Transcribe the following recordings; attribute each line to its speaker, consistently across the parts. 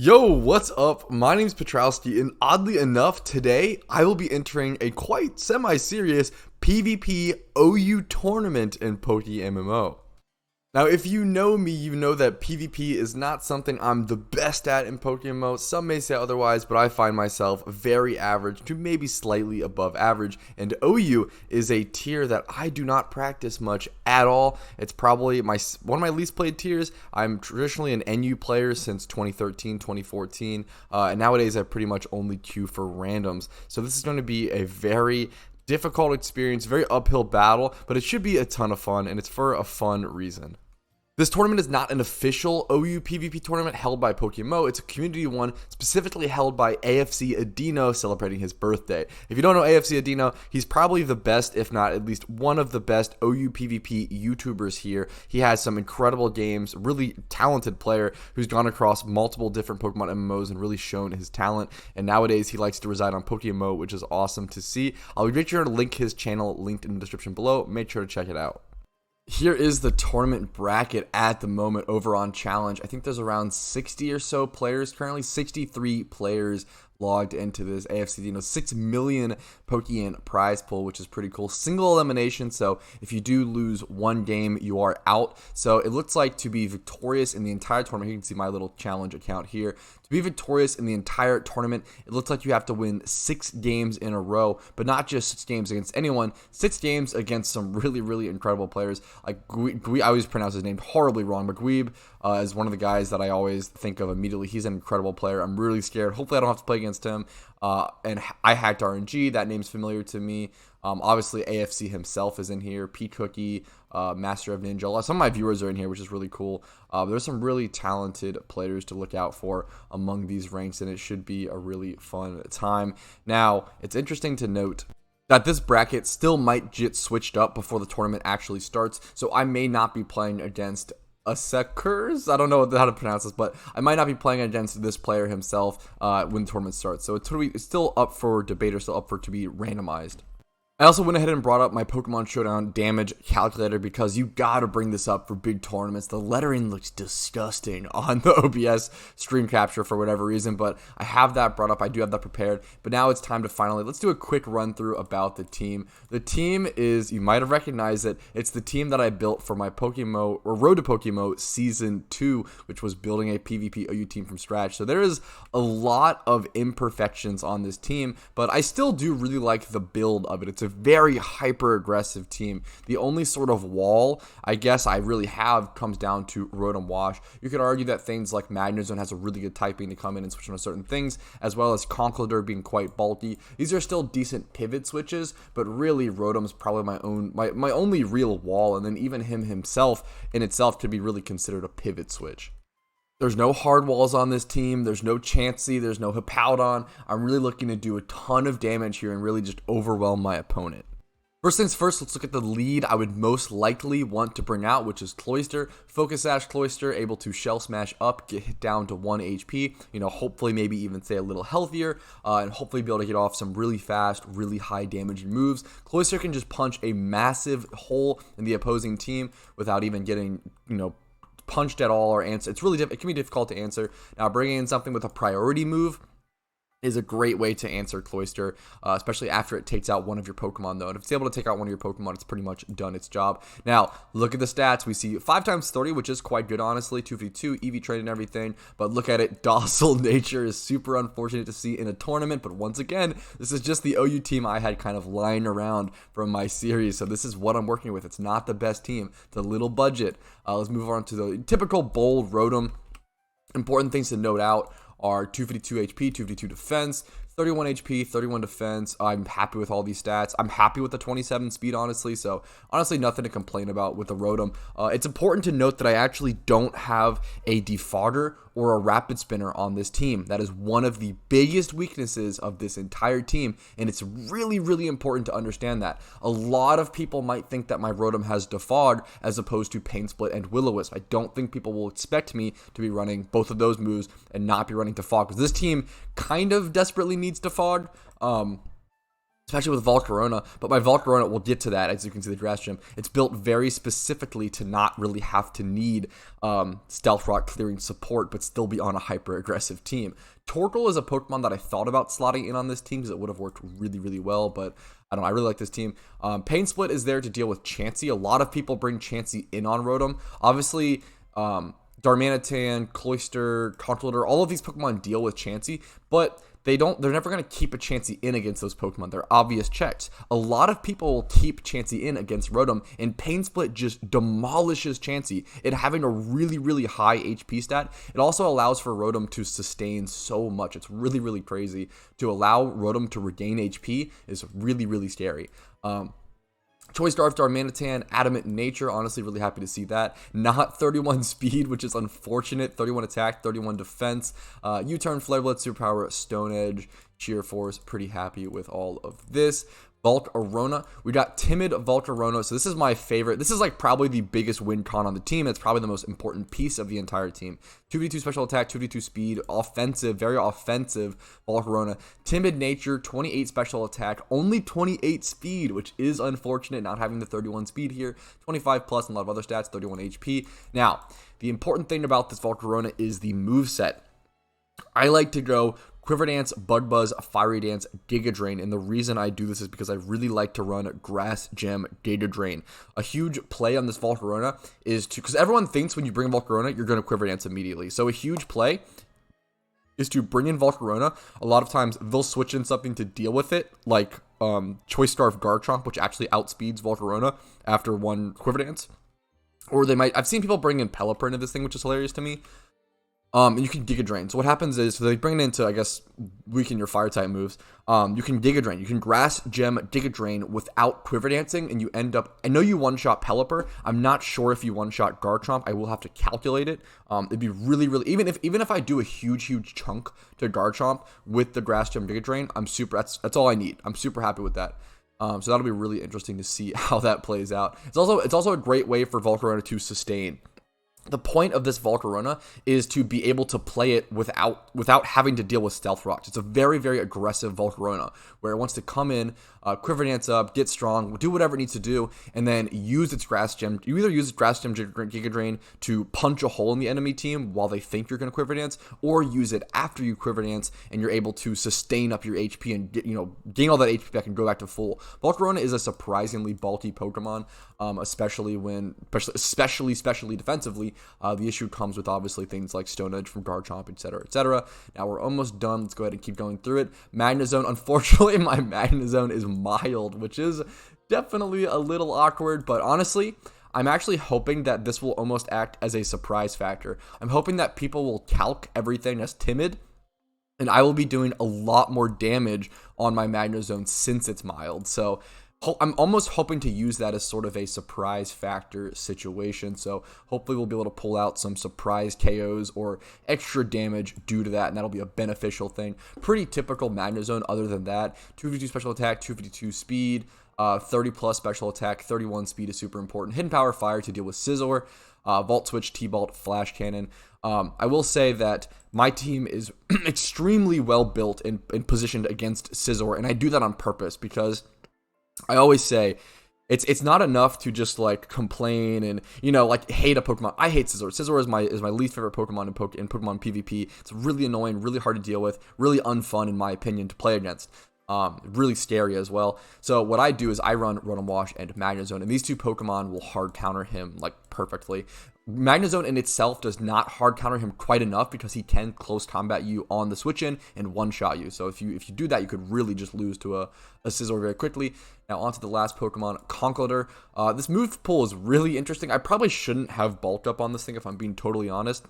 Speaker 1: Yo, what's up? My name's Patrouski, and oddly enough, today I will be entering a quite semi-serious PvP OU tournament in PokeMMO. Now, if you know me, you know that PvP is not something I'm the best at in PokeMMO. Some may say otherwise, but I find myself very average to maybe slightly above average. And OU is a tier that I do not practice much at all. It's probably one of my least played tiers. I'm traditionally an NU player since 2013, 2014. And nowadays I pretty much only queue for randoms. So this is going to be a very difficult experience, very uphill battle, but it should be a ton of fun, and it's for a fun reason. This tournament is not an official OU PvP tournament held by PokeMMO. It's a community one specifically held by AFC Adino celebrating his birthday. If you don't know AFC Adino, he's probably the best, if not at least one of the best OU PvP YouTubers here. He has some incredible games, really talented player who's gone across multiple different Pokemon MMOs and really shown his talent. And nowadays he likes to reside on PokeMMO, which is awesome to see. I'll make sure to link his channel linked in the description below. Make sure to check it out. Here is the tournament bracket at the moment over on Challenge. I think there's around 60 or so players, currently 63 players logged into this AFC, 6 million Pokeyen prize pool, which is pretty cool. Single elimination, so if you do lose one game, you are out. So it looks like to be victorious in the entire tournament, you can see my little challenge account here. To be victorious in the entire tournament, it looks like you have to win 6 games in a row, but not just 6 games against anyone, 6 games against some really, really incredible players. Like I always pronounce his name horribly wrong, but Gweeb is one of the guys that I always think of immediately. He's an incredible player. I'm really scared. Hopefully I don't have to play against him. And I hacked RNG. That name's familiar to me. Obviously AFC himself is in here. P Cookie, Master of Ninja. Some of my viewers are in here, which is really cool. There's some really talented players to look out for among these ranks, and it should be a really fun time. Now, it's interesting to note that this bracket still might get switched up before the tournament actually starts, so I may not be playing against Asekers. I don't know how to pronounce this, but I might not be playing against this player himself when the tournament starts. So it's still up for debate, or still up for to be randomized. I also went ahead and brought up my Pokemon Showdown damage calculator because you gotta bring this up for big tournaments. The lettering looks disgusting on the OBS stream capture for whatever reason, but I have that brought up. I do have that prepared, but now it's time to let's do a quick run through about the team. The team is, you might have recognized it, it's the team that I built for my PokeMMO, or Road to PokeMMO Season 2, which was building a PvP OU team from scratch. So there is a lot of imperfections on this team, but I still do really like the build of it. It's a very hyper aggressive team. The only sort of wall I guess I really have comes down to Rotom Wash. You could argue that things like Magnezone has a really good typing to come in and switch on certain things, as well as Conkeldurr being quite bulky. These are still decent pivot switches, but really Rotom's probably my only real wall, and then even him himself in itself could be really considered a pivot switch. There's no hard walls on this team. There's no Chansey. There's no Hippowdon. I'm really looking to do a ton of damage here and really just overwhelm my opponent. First things first, let's look at the lead I would most likely want to bring out, which is Cloyster. Focus Sash Cloyster, able to Shell Smash up, get hit down to 1 HP, hopefully maybe even stay a little healthier, and hopefully be able to get off some really fast, really high damage moves. Cloyster can just punch a massive hole in the opposing team without even getting, punched at all or answer. It's really it can be difficult to answer. Now, bringing in something with a priority move is a great way to answer Cloyster, especially after it takes out one of your Pokemon, though. And if it's able to take out one of your Pokemon, it's pretty much done its job. Now, look at the stats. We see 5 times 30, which is quite good, honestly. 252, EV trade and everything. But look at it. Docile nature is super unfortunate to see in a tournament. But once again, this is just the OU team I had kind of lying around from my series. So this is what I'm working with. It's not the best team. It's a little budget. Let's move on to the typical bold Rotom. Important things to note out are 252 HP, 252 defense, 31 HP, 31 defense. I'm happy with all these stats. I'm happy with the 27 speed, honestly. So, honestly, nothing to complain about with the Rotom. It's important to note that I actually don't have a defogger or a rapid spinner on this team. That is one of the biggest weaknesses of this entire team, and it's really, really important to understand that. A lot of people might think that my Rotom has defog as opposed to Pain Split and Will-O-Wisp. I don't think people will expect me to be running both of those moves and not be running defog, because this team kind of desperately needs defog. especially with Volcarona. But my Volcarona, we'll get to that, as you can see the grass gym. It's built very specifically to not really have to need Stealth Rock clearing support, but still be on a hyper aggressive team. Torkoal is a Pokemon that I thought about slotting in on this team because it would have worked really, really well, but I don't know, I really like this team. Pain Split is there to deal with Chansey. A lot of people bring Chansey in on Rotom. Obviously, Darmanitan, Cloyster, Conkeldurr, all of these Pokemon deal with Chansey, but they're never going to keep a Chansey in against those Pokemon. They're obvious checks. A lot of people will keep Chansey in against Rotom, and Pain Split just demolishes Chansey. It having a really, really high HP stat. It also allows for Rotom to sustain so much. It's really, really crazy. To allow Rotom to regain HP is really, really scary. Choice Scarf, Darmanitan, Adamant Nature, honestly really happy to see that. Not 31 speed, which is unfortunate. 31 attack, 31 defense. U-Turn, Flare Blitz, Superpower, Stone Edge, Sheer Force, pretty happy with all of this. Volcarona, we got Timid Volcarona, so this is my favorite. This is like probably the biggest win con on the team. It's probably the most important piece of the entire team. 2v2 special attack, 2v2 speed, offensive, very offensive Volcarona. Timid Nature, 28 special attack, only 28 speed, which is unfortunate not having the 31 speed here. 25 plus and a lot of other stats, 31 HP. Now, the important thing about this Volcarona is the moveset. I like to go Quiver Dance, Bug Buzz, Fiery Dance, Giga Drain, and the reason I do this is because I really like to run Grass Gem, Giga Drain. A huge play on this Volcarona is to, because everyone thinks when you bring Volcarona, you're going to Quiver Dance immediately. So a huge play is to bring in Volcarona. A lot of times they'll switch in something to deal with it, like Choice Scarf Garchomp, which actually outspeeds Volcarona after one Quiver Dance. Or they might, I've seen people bring in Pelipper into this thing, which is hilarious to me. And you can Giga Drain. So what happens is, so they bring it into, I guess, weaken your fire type moves. You can Giga Drain. You can Grass Gem Giga Drain without Quiver Dancing, and you end up, I know you one-shot Pelipper. I'm not sure if you one-shot Garchomp. I will have to calculate it. It'd be really, really, even if I do a huge chunk to Garchomp with the Grass Gem Giga Drain, I'm super, that's all I need. I'm super happy with that. So that'll be really interesting to see how that plays out. It's also a great way for Volcarona to sustain. The point of this Volcarona is to be able to play it without having to deal with Stealth Rocks. It's a very, very aggressive Volcarona where it wants to come in, Quiver Dance up, get strong, do whatever it needs to do, and then use its Grass Gem. You either use its Grass Gem Giga Drain to punch a hole in the enemy team while they think you're going to Quiver Dance, or use it after you Quiver Dance and you're able to sustain up your HP and gain all that HP back and go back to full. Volcarona is a surprisingly bulky Pokemon, especially defensively. The issue comes with obviously things like Stone Edge from Garchomp, etc., etc. Now we're almost done. Let's go ahead and keep going through it. Magnezone, unfortunately, my Magnezone is mild, which is definitely a little awkward, but honestly, I'm actually hoping that this will almost act as a surprise factor. I'm hoping that people will calc everything as timid, and I will be doing a lot more damage on my Magnezone since it's mild. So I'm almost hoping to use that as sort of a surprise factor situation. So hopefully we'll be able to pull out some surprise KOs or extra damage due to that, and that'll be a beneficial thing. Pretty typical Magnezone other than that. 252 special attack, 252 speed, 30 plus special attack, 31 speed is super important. Hidden Power Fire to deal with Scizor, Volt Switch, T-Bolt, Flash Cannon. I will say that my team is extremely well built and positioned against Scizor, and I do that on purpose because I always say it's not enough to just like complain and like hate a Pokemon. I hate Scizor. Scizor is my least favorite Pokemon in Pokemon PvP. It's really annoying, really hard to deal with, really unfun in my opinion to play against. Really scary as well. So what I do is I run Rotom Wash and Magnezone, and these two Pokemon will hard counter him like perfectly. Magnezone in itself does not hard counter him quite enough because he can close combat you on the switch in and one-shot you. So if you do that, you could really just lose to a Scizor very quickly. Now on to the last Pokemon, Conkeldurr. This move pool is really interesting. I probably shouldn't have bulked up on this thing if I'm being totally honest.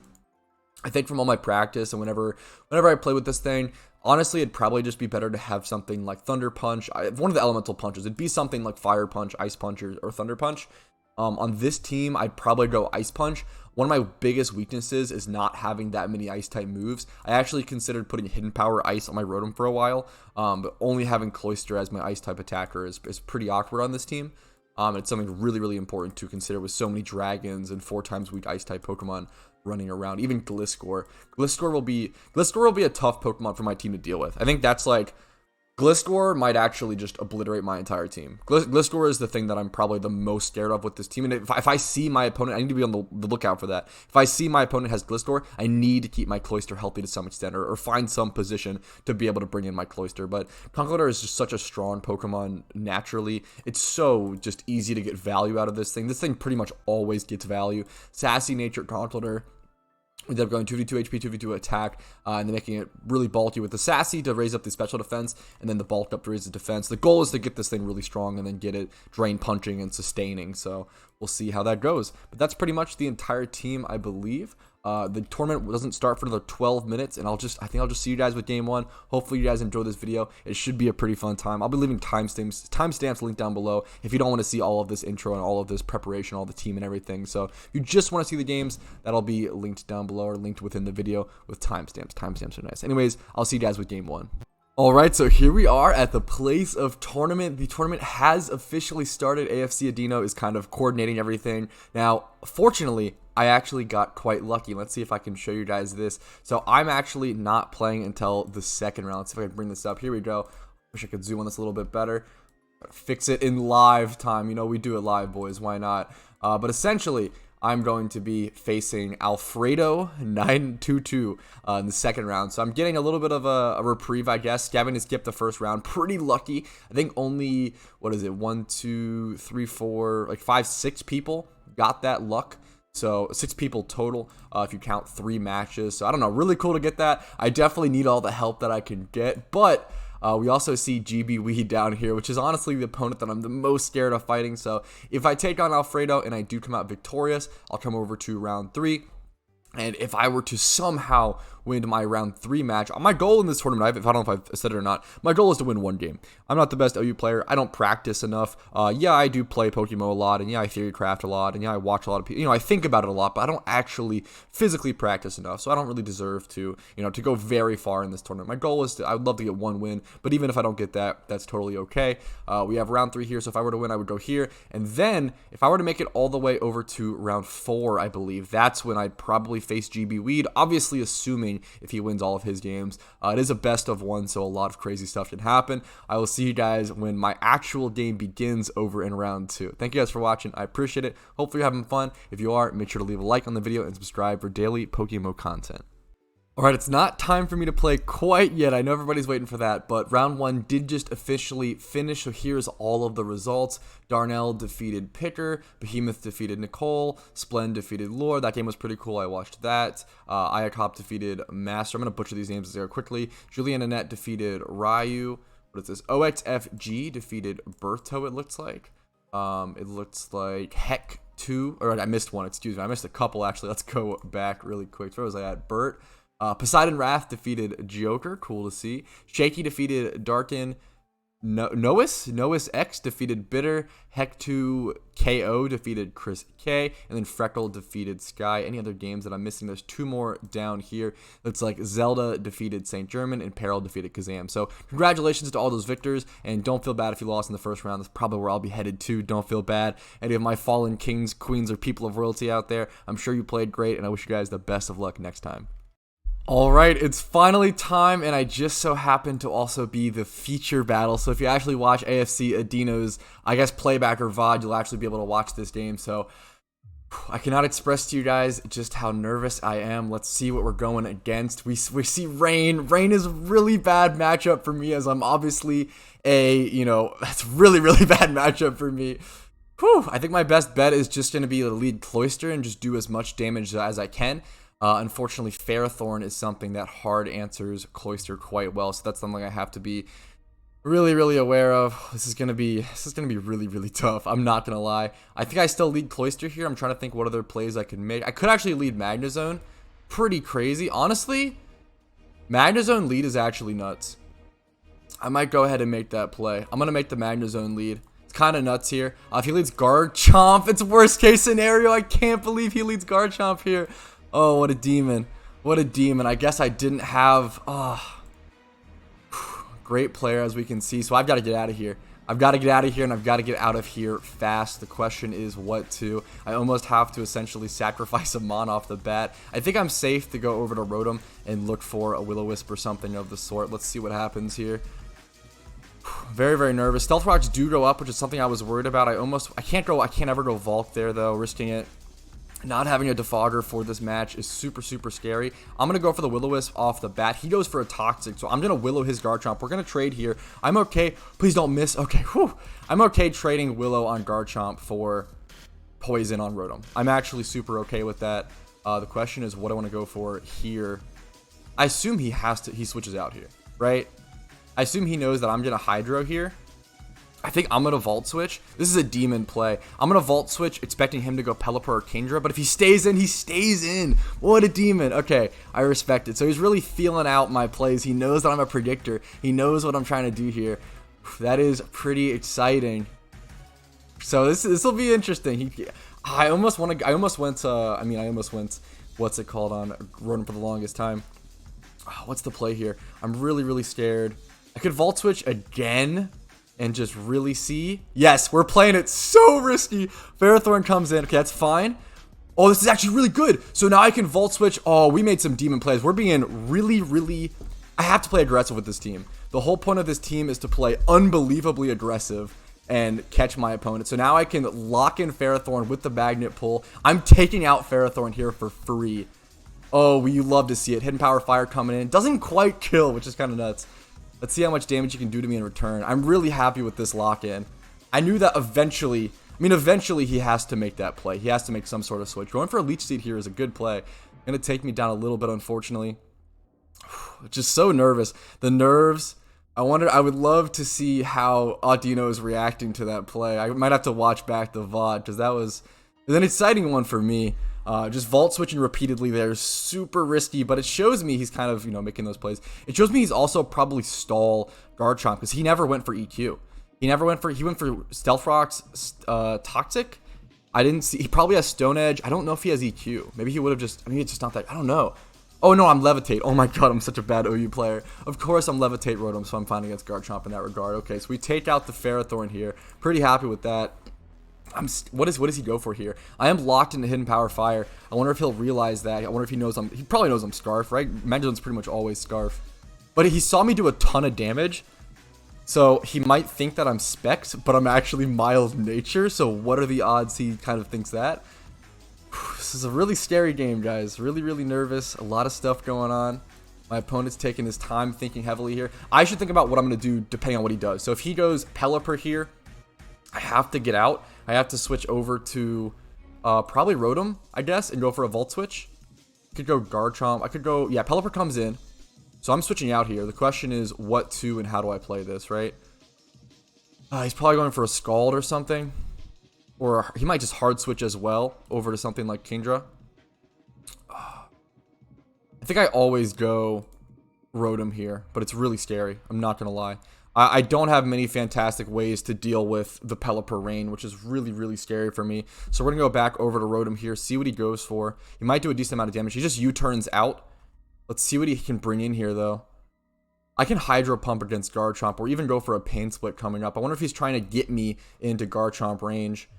Speaker 1: I think from all my practice and whenever I play with this thing, honestly, it'd probably just be better to have something like Thunder Punch. One of the elemental punches. It'd be something like Fire Punch, Ice Punch, or Thunder Punch. On this team, I'd probably go Ice Punch. One of my biggest weaknesses is not having that many Ice-type moves. I actually considered putting Hidden Power Ice on my Rotom for a while, but only having Cloyster as my Ice-type attacker is pretty awkward on this team. It's something really, really important to consider with so many dragons and 4 times weak Ice-type Pokemon running around. Even Gliscor. Gliscor will be a tough Pokemon for my team to deal with. I think that's like Gliscor might actually just obliterate my entire team. Gliscor is the thing that I'm probably the most scared of with this team. And if I see my opponent, I need to be on the lookout for that. If I see my opponent has Gliscor, I need to keep my Cloyster healthy to some extent, or find some position to be able to bring in my Cloyster. But Conkeldurr is just such a strong Pokemon naturally. It's so just easy to get value out of this thing. This thing pretty much always gets value. Sassy Nature Conkeldurr. We ended up going 2v2 HP, 2v2 attack, and then making it really bulky with the Sassy to raise up the special defense, and then the bulk up to raise the defense. The goal is to get this thing really strong and then get it drain punching and sustaining, so we'll see how that goes. But that's pretty much the entire team, I believe. The tournament doesn't start for another 12 minutes, and I think I'll just see you guys with game one. Hopefully you guys enjoy this video. It should be a pretty fun time. I'll be leaving timestamps linked down below if you don't want to see all of this intro and all of this preparation, all the team and everything. So if you just want to see the games, that'll be linked down below or linked within the video with timestamps. Timestamps are nice. Anyways, I'll see you guys with game one. Alright, so here we are at the place of tournament. The tournament has officially started. AFC Adino is kind of coordinating everything. Now, fortunately, I actually got quite lucky. Let's see if I can show you guys this. So I'm actually not playing until the second round. Let's see if I can bring this up. Here we go. Wish I could zoom on this a little bit better. Fix it in live time. You know, we do it live, boys. Why not? But essentially, I'm going to be facing Alfredo 922 in the second round. So I'm getting a little bit of a reprieve, I guess. Having to skip the first round. Pretty lucky. I think only, 1, 2, 3, 4, like 5, 6 people got that luck. So 6 people total if you count 3 matches. So I don't know, really cool to get that. I definitely need all the help that I can get. But we also see GB Weed down here, which is honestly the opponent that I'm the most scared of fighting. So if I take on Alfredo and I do come out victorious, I'll come over to round 3. And if I were to somehow win my round 3 match, my goal in this tournament, I don't know if I've said it or not, my goal is to win 1 game. I'm not the best OU player. I don't practice enough. Yeah, I do play PokeMMO a lot, and yeah, I theorycraft a lot, and yeah, I watch a lot of people. You know, I think about it a lot, but I don't actually physically practice enough, so I don't really deserve to, to go very far in this tournament. My goal is I would love to get 1 win, but even if I don't get that, that's totally okay. We have round 3 here, so if I were to win, I would go here, and then if I were to make it all the way over to round 4, I believe, that's when I'd probably face GB Weed, obviously assuming if he wins all of his games. It is a best of 1, so a lot of crazy stuff can happen. I will see you guys when my actual game begins over in round 2. Thank you guys for watching. I appreciate it. Hopefully you're having fun. If you are, make sure to leave a like on the video and subscribe for daily PokeMMO content. Alright, it's not time for me to play quite yet. I know everybody's waiting for that, but round 1 did just officially finish, so here's all of the results. Darnell defeated Picker, Behemoth defeated Nicole, Splend defeated Lore. That game was pretty cool. I watched that. Ayakop defeated Master. I'm going to butcher these names there quickly. Julian Annette defeated Ryu. What is this? OXFG defeated Bertho, it looks like. It looks like Heck 2, or I missed one, excuse me. I missed a couple, actually. Let's go back really quick. Where was I at? Bert. Poseidon Wrath defeated Joker, cool to see. Shaky defeated Darkin. Nois X defeated Bitter. Heck2 KO defeated Chris K. And then Freckle defeated Sky. Any other games that I'm missing? There's 2 more down here. Looks like Zelda defeated St. German and Peril defeated Kazam. So congratulations to all those victors. And don't feel bad if you lost in the first round. That's probably where I'll be headed to. Don't feel bad. Any of my fallen kings, queens, or people of royalty out there, I'm sure you played great. And I wish you guys the best of luck next time. Alright, it's finally time, and I just so happen to also be the feature battle. So if you actually watch AFC Adino's, I guess, playback or VOD, you'll actually be able to watch this game. So I cannot express to you guys just how nervous I am. Let's see what we're going against. We see Rain. Rain is a really bad matchup for me, as I'm obviously that's really, really bad matchup for me. Whew, I think my best bet is just going to be to lead Cloyster and just do as much damage as I can. Unfortunately, Ferrothorn is something that hard answers Cloyster quite well, so that's something I have to be really, really aware of. This is gonna be really, really tough. I'm not gonna lie. I think I still lead Cloyster here. I'm trying to think what other plays I could make. I could actually lead Magnezone. Pretty crazy, honestly. Magnezone lead is actually nuts. I might go ahead and make that play. I'm gonna make the Magnezone lead. It's kind of nuts here. If he leads Garchomp, it's worst case scenario. I can't believe he leads Garchomp here. Oh, what a demon. What a demon. I guess I didn't have... great player, as we can see. So I've got to get out of here. I've got to get out of here, and I've got to get out of here fast. The question is what to. I almost have to essentially sacrifice a Mon off the bat. I think I'm safe to go over to Rotom and look for a Will-O-Wisp or something of the sort. Let's see what happens here. Very, very nervous. Stealth rocks do go up, which is something I was worried about. I can't ever go Volk there though, risking it. Not having a defogger for this match is super, super scary. I'm going to go for the Will-O-Wisp off the bat. He goes for a Toxic, so I'm going to Willow his Garchomp. We're going to trade here. I'm okay. Please don't miss. Okay, whew. I'm okay trading Willow on Garchomp for Poison on Rotom. I'm actually super okay with that. The question is what I want to go for here. I assume he switches out here, right? I assume he knows that I'm going to Hydro here. I think I'm going to Volt Switch. This is a demon play. I'm going to Volt Switch, expecting him to go Pelipper or Kingdra, but if he stays in, he stays in. What a demon. Okay, I respect it. So he's really feeling out my plays. He knows that I'm a predictor. He knows what I'm trying to do here. That is pretty exciting. So this will be interesting. I almost went, what's it called on Rotom for the longest time. Oh, what's the play here? I'm really, really scared. I could Volt Switch again and just really see. Yes, we're playing it so risky. Ferrothorn comes in. Okay, that's fine. Oh, this is actually really good. So now I can Volt Switch. Oh, we made some demon plays. We're being really, really... I have to play aggressive with this team. The whole point of this team is to play unbelievably aggressive and catch my opponent. So now I can lock in Ferrothorn with the Magnet Pull. I'm taking out Ferrothorn here for free. Oh, you love to see it. Hidden Power Fire coming in. Doesn't quite kill, which is kind of nuts. Let's see how much damage you can do to me in return. I'm really happy with this lock-in. I knew that eventually he has to make that play. He has to make some sort of switch. Going for a Leech Seed here is a good play. Going to take me down a little bit, unfortunately. Just so nervous. The nerves. I would love to see how Audino is reacting to that play. I might have to watch back the VOD because that was an exciting one for me. Just Volt Switching repeatedly there is super risky, but it shows me he's kind of, making those plays. It shows me he's also probably stall Garchomp because he never went for EQ. He went for Stealth Rock's Toxic. I didn't see, he probably has Stone Edge. I don't know if he has EQ. Maybe he would have just, it's just not that, I don't know. Oh no, I'm Levitate. Oh my god, I'm such a bad OU player. Of course I'm Levitate Rotom, so I'm fine against Garchomp in that regard. Okay, so we take out the Ferrothorn here. Pretty happy with that. What does he go for here? I am locked into Hidden Power Fire. I wonder if he'll realize that. I wonder if he knows he probably knows I'm Scarf, right? Magidon's pretty much always Scarf. But he saw me do a ton of damage. So he might think that I'm Specs, but I'm actually Mild Nature. So what are the odds he kind of thinks that? This is a really scary game, guys. Really, really nervous. A lot of stuff going on. My opponent's taking his time thinking heavily here. I should think about what I'm going to do depending on what he does. So if he goes Pelipper here, I have to get out. I have to switch over to probably Rotom, I guess, and go for a Volt Switch. I could go Garchomp. I could go... Yeah, Pelipper comes in. So I'm switching out here. The question is what to and how do I play this, right? He's probably going for a Scald or something. Or he might just hard switch as well over to something like Kingdra. I think I always go Rotom here, but it's really scary. I'm not going to lie. I don't have many fantastic ways to deal with the Pelipper Rain, which is really, really scary for me. So we're going to go back over to Rotom here, see what he goes for. He might do a decent amount of damage. He just U-turns out. Let's see what he can bring in here, though. I can Hydro Pump against Garchomp or even go for a Pain Split coming up. I wonder if he's trying to get me into Garchomp range.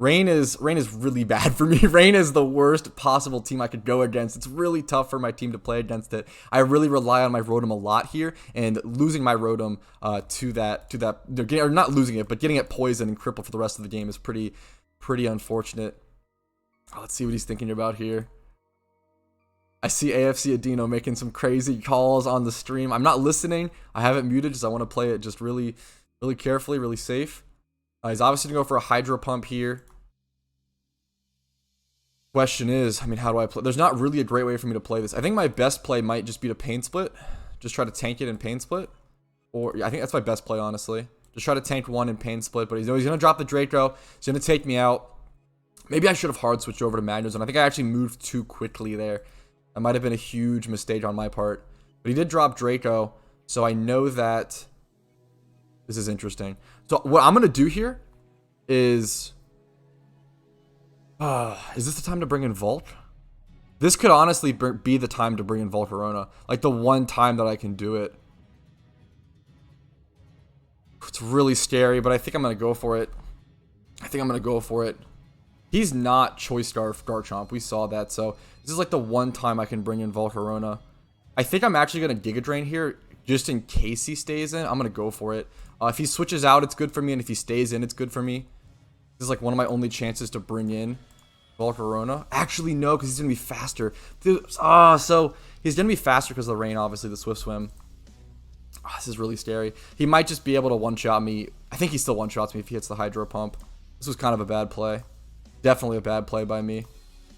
Speaker 1: Rain is really bad for me. Rain is the worst possible team I could go against. It's really tough for my team to play against it. I really rely on my Rotom a lot here, and losing my Rotom to that, or not losing it, but getting it poisoned and crippled for the rest of the game is pretty unfortunate. Let's see what he's thinking about here. I see AFC Audino making some crazy calls on the stream. I'm not listening. I have it muted because I want to play it just really, really carefully, really safe. He's obviously going to go for a Hydro Pump here. Question is, how do I play? There's not really a great way for me to play this. I think my best play might just be to Pain Split. Just try to tank it in Pain Split. Or, yeah, I think that's my best play, honestly. Just try to tank one in Pain Split. But he's going to drop the Draco. He's going to take me out. Maybe I should have hard switched over to Magnezone. I think I actually moved too quickly there. That might have been a huge mistake on my part. But he did drop Draco. So I know that this is interesting. So what I'm going to do here is this the time to bring in Volt? This could honestly be the time to bring in Volcarona. Like the one time that I can do it. It's really scary, but I think I'm going to go for it. He's not Choice Scarf Garchomp. We saw that. So this is like the one time I can bring in Volcarona. I think I'm actually going to Giga Drain here. just in case he stays in. I'm going to go for it. If he switches out, it's good for me. And if he stays in, it's good for me. This is like one of my only chances to bring in Volcarona. Actually, no, because he's going to be faster. So he's going to be faster because of the rain, obviously, the Swift Swim. Oh, this is really scary. He might just be able to one-shot me. I think he still one-shots me if he hits the Hydro Pump. This was kind of a bad play. Definitely a bad play by me.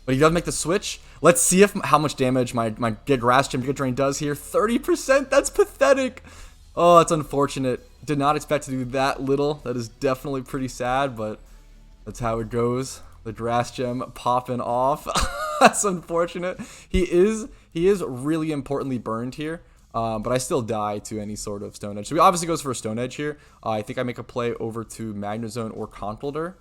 Speaker 1: But he does make the switch. Let's see how much damage my Grass Gym Giga Drain does here. 30%? That's pathetic. Oh, that's unfortunate. Did not expect to do that little. That is definitely pretty sad, but that's how it goes. The Grass Gem popping off. That's unfortunate. He is really importantly burned here. But I still die to any sort of Stone Edge. So he obviously goes for a Stone Edge here. I think I make a play over to Magnezone or Conkeldurr.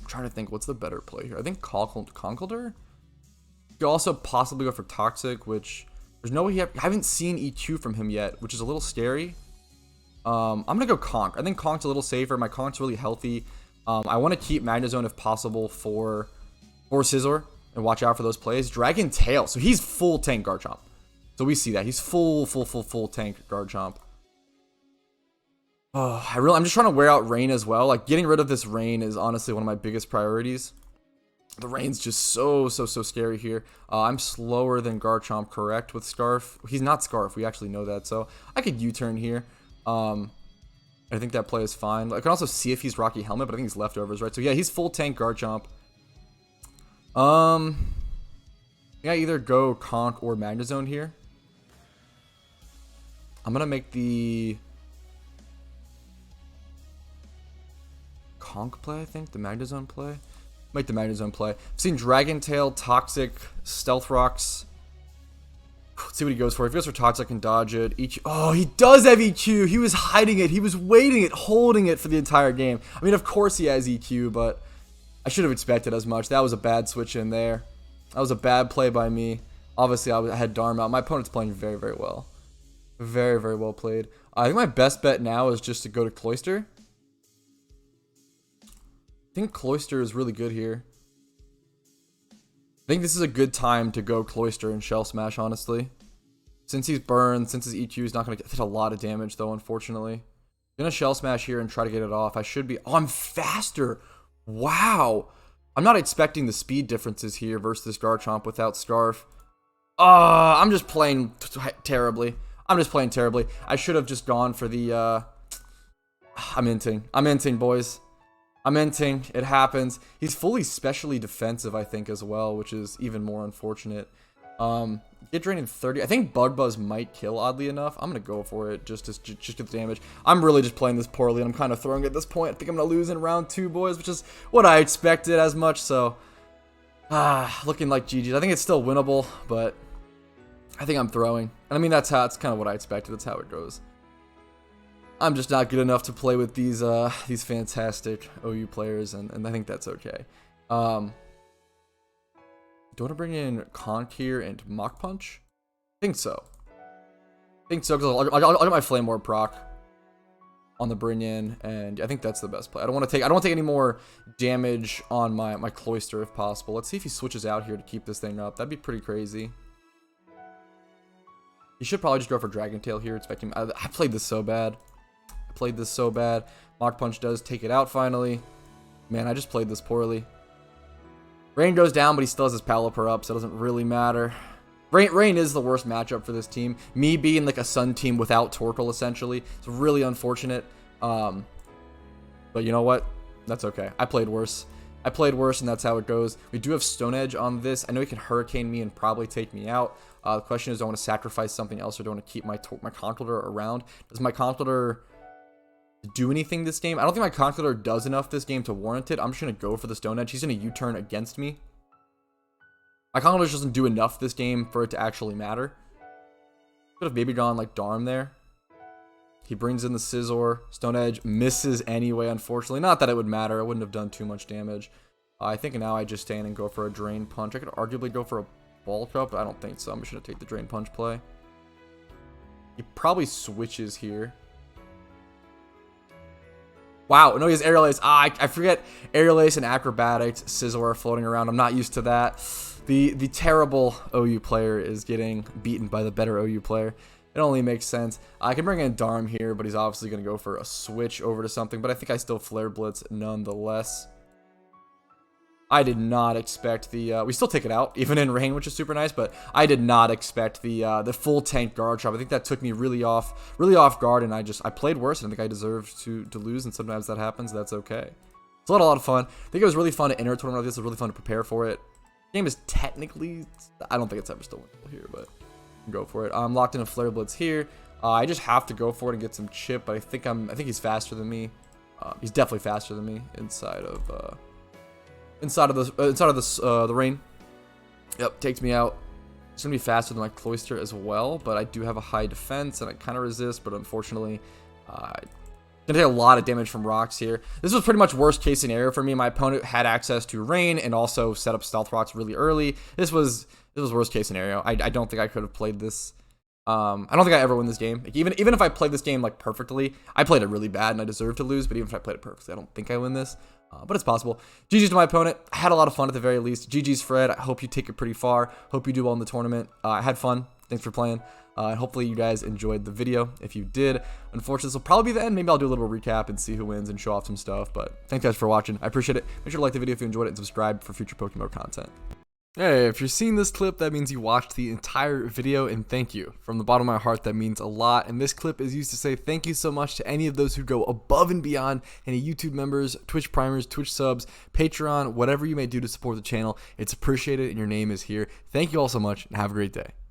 Speaker 1: I'm trying to think what's the better play here. I think Conkeldurr. You could also possibly go for Toxic, which there's no way I haven't seen EQ from him yet, which is a little scary. I'm gonna go Conk. I think Conk's a little safer. My Conk's really healthy. I want to keep Magnezone if possible for Scizor and watch out for those plays. Dragon Tail. So he's full tank Garchomp. So we see that. He's full tank Garchomp. Oh, I'm just trying to wear out Rain as well. Like, getting rid of this Rain is honestly one of my biggest priorities. The Rain's just so scary here. I'm slower than Garchomp, correct, with Scarf. He's not Scarf. We actually know that. So I could U-turn here. I think that play is fine. I can also see if he's Rocky Helmet, but I think he's leftovers, right? So yeah, he's full tank Garchomp. Yeah, either go Conk or Magnezone here. I'm gonna make the Conk play, I think. The Magnezone play. Make the Magnezone play. I've seen Dragon Tail, Toxic, Stealth Rocks. Let's see what he goes for. If he goes for Toxic, I can dodge it. EQ. Oh, he does have EQ. He was hiding it. He was waiting it, holding it for the entire game. I mean, of course he has EQ, but I should have expected as much. That was a bad switch in there. That was a bad play by me. Obviously, I had Darm out. My opponent's playing very well. Very well played. I think my best bet now is just to go to Cloyster. I think Cloyster is really good here. I think this is a good time to go Cloyster and Shell Smash, honestly. Since he's burned, since his EQ is not going to get a lot of damage, though, unfortunately. I'm going to Shell Smash here and try to get it off. I should be... Oh, I'm faster! Wow! I'm not expecting the speed differences here versus this Garchomp without Scarf. I'm just playing terribly. I should have just gone for the... I'm inting, boys. I'm inting. It happens. He's fully specially defensive, I think, as well, which is even more unfortunate. Get drained in 30. I think Bug Buzz might kill, oddly enough. I'm going to go for it just to get the damage. I'm really just playing this poorly, and I'm kind of throwing at this point. I think I'm going to lose in round 2, boys, which is what I expected as much, so... looking like GG's. I think it's still winnable, but I think I'm throwing. And I mean, that's kind of what I expected. That's how it goes. I'm just not good enough to play with these fantastic OU players, and I think that's okay. Do I want to bring in Conk here and Mach Punch? I think so. Because I'll get my Flame Orb proc on the bring in, and I think that's the best play. I don't want to take any more damage on my Cloyster if possible. Let's see if he switches out here to keep this thing up. That'd be pretty crazy. He should probably just go for Dragon Tail here. Expecting I played this so bad. Mach Punch does take it out finally. Man, I just played this poorly. Rain goes down, but he still has his Pelipper up, so it doesn't really matter. Rain is the worst matchup for this team. Me being like a Sun team without Torkoal, essentially. It's really unfortunate. But you know what? That's okay. I played worse, and that's how it goes. We do have Stone Edge on this. I know he can Hurricane me and probably take me out. The question is, do I want to sacrifice something else, or do I want to keep my Conkeldurr around? Does my Conkeldurr do anything this game? I don't think my Conkeldurr does enough this game to warrant it. I'm just going to go for the Stone Edge. He's going to U-turn against me. My Conkeldurr just doesn't do enough this game for it to actually matter. Could have maybe gone like Darm there. He brings in the Scizor. Stone Edge misses anyway, unfortunately. Not that it would matter. It wouldn't have done too much damage. I think now I just stand and go for a Drain Punch. I could arguably go for a Bulk Up, but I don't think so. I'm just going to take the Drain Punch play. He probably switches here. Wow, no, he has Aerial Ace. I forget Aerial Ace and Acrobatics. Scizor are floating around. I'm not used to that. The terrible OU player is getting beaten by the better OU player. It only makes sense. I can bring in Darm here, but he's obviously going to go for a switch over to something. But I think I still Flare Blitz nonetheless. I did not expect the... we still take it out, even in rain, which is super nice. But I did not expect the full tank guard trap. I think that took me really off guard. And I played worse. And I think I deserved to lose. And sometimes that happens. That's okay. It's a lot of fun. I think it was really fun to enter a tournament like this. It was really fun to prepare for it. The game is technically... I don't think it's ever still winnable here, but... go for it. I'm locked in a Flare Blitz here. I just have to go for it and get some chip, but I think he's faster than me. He's definitely faster than me inside of the rain. Yep, takes me out. It's gonna be faster than my Cloyster as well, but I do have a high defense and I kind of resist, but unfortunately, gonna take a lot of damage from rocks here. This was pretty much worst case scenario for me. My opponent had access to rain and also set up stealth rocks really early. This was worst case scenario. I don't think I could have played this. I don't think I ever win this game. Like, even if I played this game like perfectly, I played it really bad and I deserve to lose. But even if I played it perfectly, I don't think I win this. But it's possible. GG's to my opponent. I had a lot of fun at the very least. GG's Fred. I hope you take it pretty far. Hope you do well in the tournament. I had fun. Thanks for playing. And hopefully you guys enjoyed the video. If you did, unfortunately, this will probably be the end. Maybe I'll do a little recap and see who wins and show off some stuff. But thanks guys for watching. I appreciate it. Make sure to like the video if you enjoyed it and subscribe for future PokeMMO content. Hey, if you're seeing this clip, that means you watched the entire video, and thank you. From the bottom of my heart, that means a lot, and this clip is used to say thank you so much to any of those who go above and beyond, any YouTube members, Twitch primers, Twitch subs, Patreon, whatever you may do to support the channel. It's appreciated, and your name is here. Thank you all so much, and have a great day.